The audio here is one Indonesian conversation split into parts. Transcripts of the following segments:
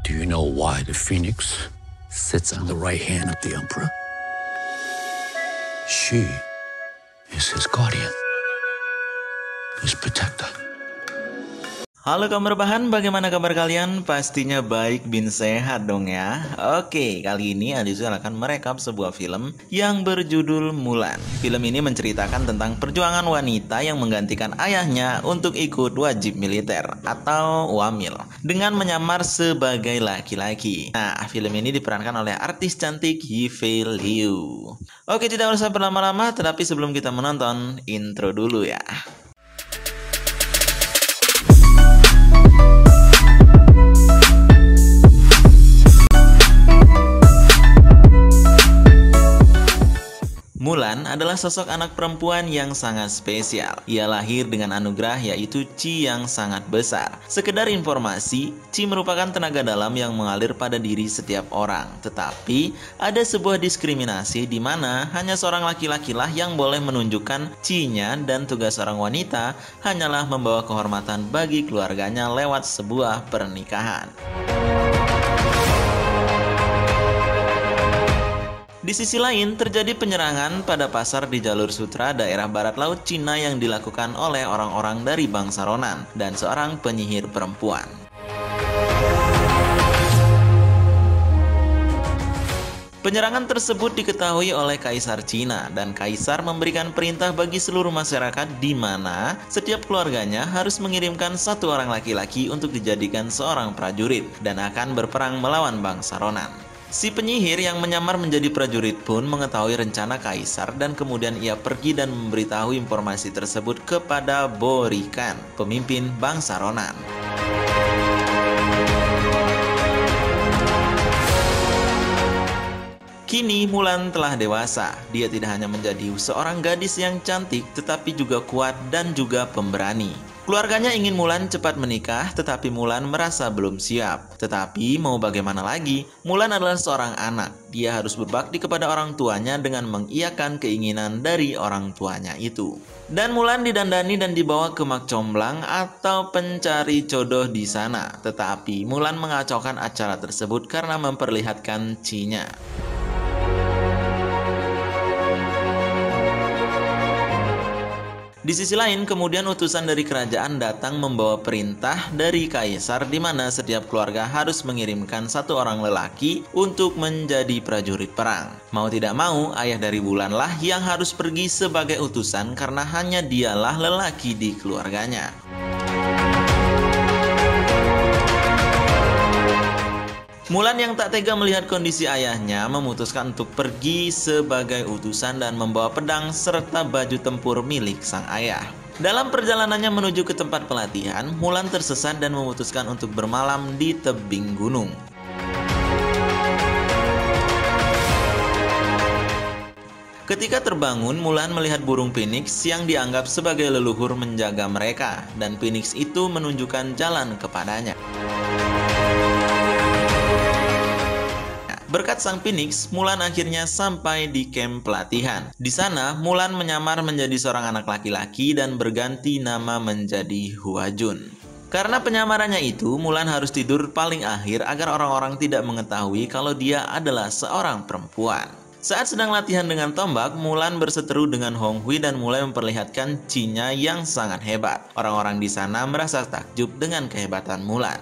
Do you know why the Phoenix sits on the right hand of the Emperor? She is his guardian, his protector. Halo kabar bahan, bagaimana kabar kalian? Pastinya baik bin sehat dong ya. Oke, kali ini Adizul akan merekap sebuah film yang berjudul Mulan. Film ini menceritakan tentang perjuangan wanita yang menggantikan ayahnya untuk ikut wajib militer atau wamil dengan menyamar sebagai laki-laki. Nah, film ini diperankan oleh artis cantik Yive Liu. Oke, tidak usah berlama-lama, tetapi sebelum kita menonton, intro dulu ya. Mulan adalah sosok anak perempuan yang sangat spesial. Ia lahir dengan anugerah yaitu Qi yang sangat besar. Sekedar informasi, Qi merupakan tenaga dalam yang mengalir pada diri setiap orang. Tetapi, ada sebuah diskriminasi di mana hanya seorang laki-laki lah yang boleh menunjukkan Qi-nya dan tugas seorang wanita hanyalah membawa kehormatan bagi keluarganya lewat sebuah pernikahan. Di sisi lain, terjadi penyerangan pada pasar di jalur sutra daerah barat laut Cina yang dilakukan oleh orang-orang dari bangsa Ronan dan seorang penyihir perempuan. Penyerangan tersebut diketahui oleh Kaisar Cina dan Kaisar memberikan perintah bagi seluruh masyarakat di mana setiap keluarganya harus mengirimkan satu orang laki-laki untuk dijadikan seorang prajurit dan akan berperang melawan bangsa Ronan. Si penyihir yang menyamar menjadi prajurit pun mengetahui rencana Kaisar dan kemudian ia pergi dan memberitahu informasi tersebut kepada Borikan, pemimpin bangsa Ronan. Kini Mulan telah dewasa. Dia tidak hanya menjadi seorang gadis yang cantik, tetapi juga kuat dan juga pemberani. Keluarganya ingin Mulan cepat menikah, tetapi Mulan merasa belum siap. Tetapi mau bagaimana lagi, Mulan adalah seorang anak. Dia harus berbakti kepada orang tuanya dengan mengiyakan keinginan dari orang tuanya itu. Dan Mulan didandani dan dibawa ke mak comblang atau pencari jodoh di sana. Tetapi Mulan mengacaukan acara tersebut karena memperlihatkan Qi-nya. Di sisi lain, kemudian utusan dari kerajaan datang membawa perintah dari Kaisar di mana setiap keluarga harus mengirimkan satu orang lelaki untuk menjadi prajurit perang. Mau tidak mau, ayah dari Mulan lah yang harus pergi sebagai utusan karena hanya dialah lelaki di keluarganya. Mulan yang tak tega melihat kondisi ayahnya memutuskan untuk pergi sebagai utusan dan membawa pedang serta baju tempur milik sang ayah. Dalam perjalanannya menuju ke tempat pelatihan, Mulan tersesat dan memutuskan untuk bermalam di tebing gunung. Ketika terbangun, Mulan melihat burung phoenix yang dianggap sebagai leluhur menjaga mereka, dan phoenix itu menunjukkan jalan kepadanya. Berkat sang Phoenix, Mulan akhirnya sampai di camp pelatihan. Di sana, Mulan menyamar menjadi seorang anak laki-laki dan berganti nama menjadi Hua Jun. Karena penyamarannya itu, Mulan harus tidur paling akhir agar orang-orang tidak mengetahui kalau dia adalah seorang perempuan. Saat sedang latihan dengan tombak, Mulan berseteru dengan Hong Hui dan mulai memperlihatkan Qi-nya yang sangat hebat. Orang-orang di sana merasa takjub dengan kehebatan Mulan.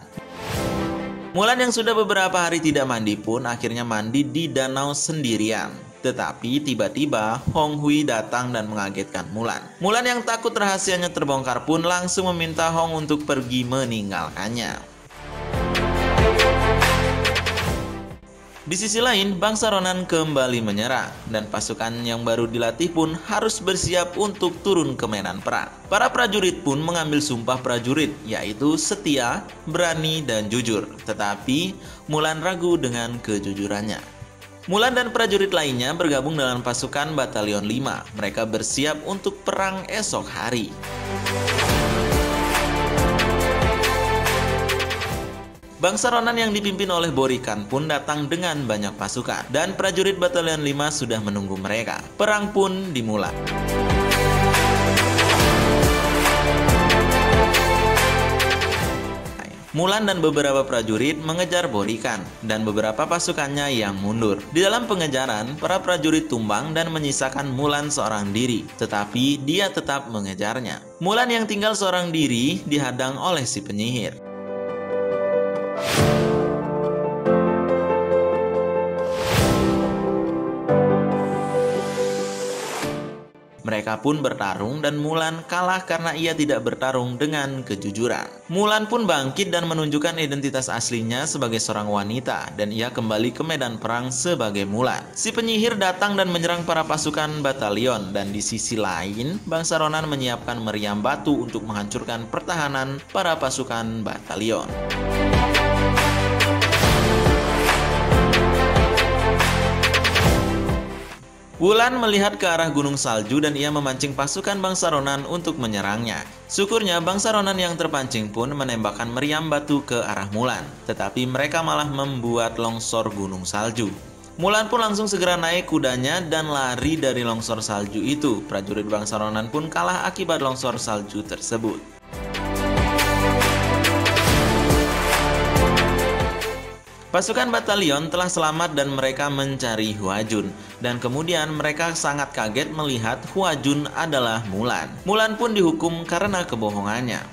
Mulan yang sudah beberapa hari tidak mandi pun akhirnya mandi di danau sendirian. Tetapi tiba-tiba Hong Hui datang dan mengagetkan Mulan. Mulan yang takut rahasianya terbongkar pun langsung meminta Hong untuk pergi meninggalkannya. Di sisi lain, bangsa Ronan kembali menyerang, dan pasukan yang baru dilatih pun harus bersiap untuk turun ke medan perang. Para prajurit pun mengambil sumpah prajurit, yaitu setia, berani, dan jujur. Tetapi, Mulan ragu dengan kejujurannya. Mulan dan prajurit lainnya bergabung dalam pasukan Batalion 5. Mereka bersiap untuk perang esok hari. Bangsa Ronan yang dipimpin oleh Borikan pun datang dengan banyak pasukan, dan prajurit Batalion 5 sudah menunggu mereka. Perang pun dimulai. Mulan dan beberapa prajurit mengejar Borikan dan beberapa pasukannya yang mundur. Di dalam pengejaran, para prajurit tumbang dan menyisakan Mulan seorang diri, tetapi dia tetap mengejarnya. Mulan yang tinggal seorang diri dihadang oleh si penyihir. Mereka pun bertarung dan Mulan kalah karena ia tidak bertarung dengan kejujuran. Mulan pun bangkit dan menunjukkan identitas aslinya sebagai seorang wanita dan ia kembali ke medan perang sebagai Mulan. Si penyihir datang dan menyerang para pasukan batalion dan di sisi lain bangsa Ronan menyiapkan meriam batu untuk menghancurkan pertahanan para pasukan batalion. Wulan melihat ke arah gunung salju dan ia memancing pasukan bangsa Ronan untuk menyerangnya. Syukurnya bangsa Ronan yang terpancing pun menembakkan meriam batu ke arah Mulan, tetapi mereka malah membuat longsor gunung salju. Mulan pun langsung segera naik kudanya dan lari dari longsor salju itu. Prajurit bangsa Ronan pun kalah akibat longsor salju tersebut. Pasukan batalion telah selamat dan mereka mencari Huajun. Dan kemudian mereka sangat kaget melihat Huajun adalah Mulan. Mulan pun dihukum karena kebohongannya.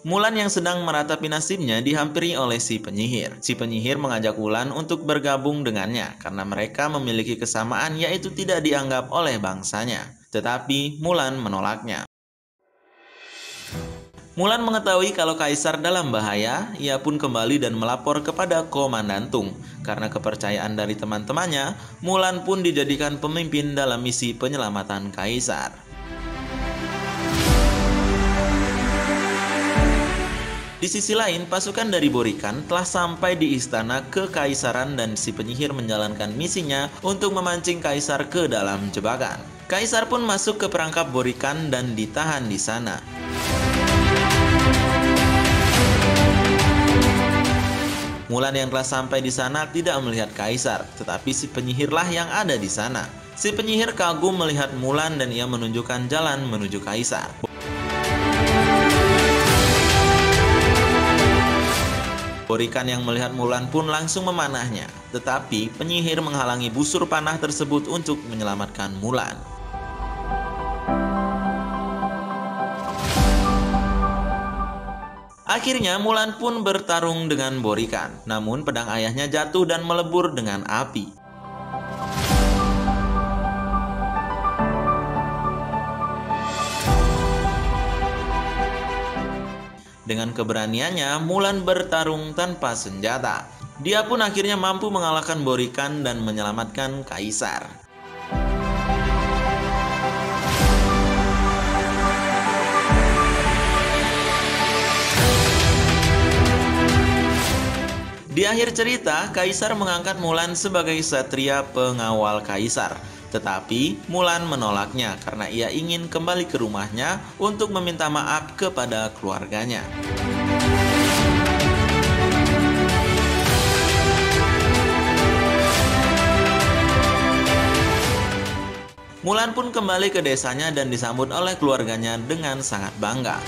Mulan yang sedang meratapi nasibnya dihampiri oleh si penyihir. Si penyihir mengajak Wulan untuk bergabung dengannya karena mereka memiliki kesamaan yaitu tidak dianggap oleh bangsanya. Tetapi Mulan menolaknya. Mulan mengetahui kalau kaisar dalam bahaya, ia pun kembali dan melapor kepada Komandan Tung. Karena kepercayaan dari teman-temannya, Mulan pun dijadikan pemimpin dalam misi penyelamatan kaisar. Di sisi lain, pasukan dari Borikan telah sampai di istana kekaisaran dan si penyihir menjalankan misinya untuk memancing kaisar ke dalam jebakan. Kaisar pun masuk ke perangkap Borikan dan ditahan di sana. Mulan yang telah sampai di sana tidak melihat kaisar, tetapi si penyihirlah yang ada di sana. Si penyihir kagum melihat Mulan dan ia menunjukkan jalan menuju kaisar. Borikan yang melihat Mulan pun langsung memanahnya, tetapi penyihir menghalangi busur panah tersebut untuk menyelamatkan Mulan. Akhirnya Mulan pun bertarung dengan Borikan, namun pedang ayahnya jatuh dan melebur dengan api. Dengan keberaniannya, Mulan bertarung tanpa senjata. Dia pun akhirnya mampu mengalahkan Borikan dan menyelamatkan kaisar. Di akhir cerita, kaisar mengangkat Mulan sebagai satria pengawal kaisar. Tetapi Mulan menolaknya karena ia ingin kembali ke rumahnya untuk meminta maaf kepada keluarganya. Mulan pun kembali ke desanya dan disambut oleh keluarganya dengan sangat bangga.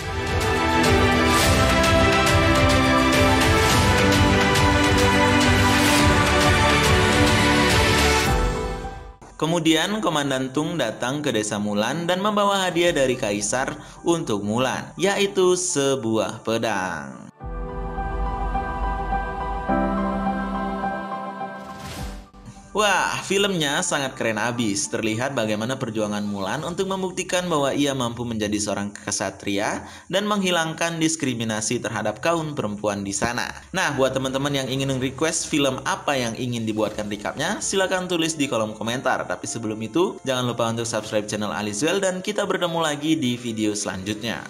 Kemudian Komandan Tung datang ke desa Mulan dan membawa hadiah dari kaisar untuk Mulan, yaitu sebuah pedang. Wah, filmnya sangat keren abis. Terlihat bagaimana perjuangan Mulan untuk membuktikan bahwa ia mampu menjadi seorang ksatria dan menghilangkan diskriminasi terhadap kaum perempuan di sana. Nah, buat teman-teman yang ingin request film apa yang ingin dibuatkan recapnya, silahkan tulis di kolom komentar. Tapi sebelum itu, jangan lupa untuk subscribe channel Alizwell dan kita bertemu lagi di video selanjutnya.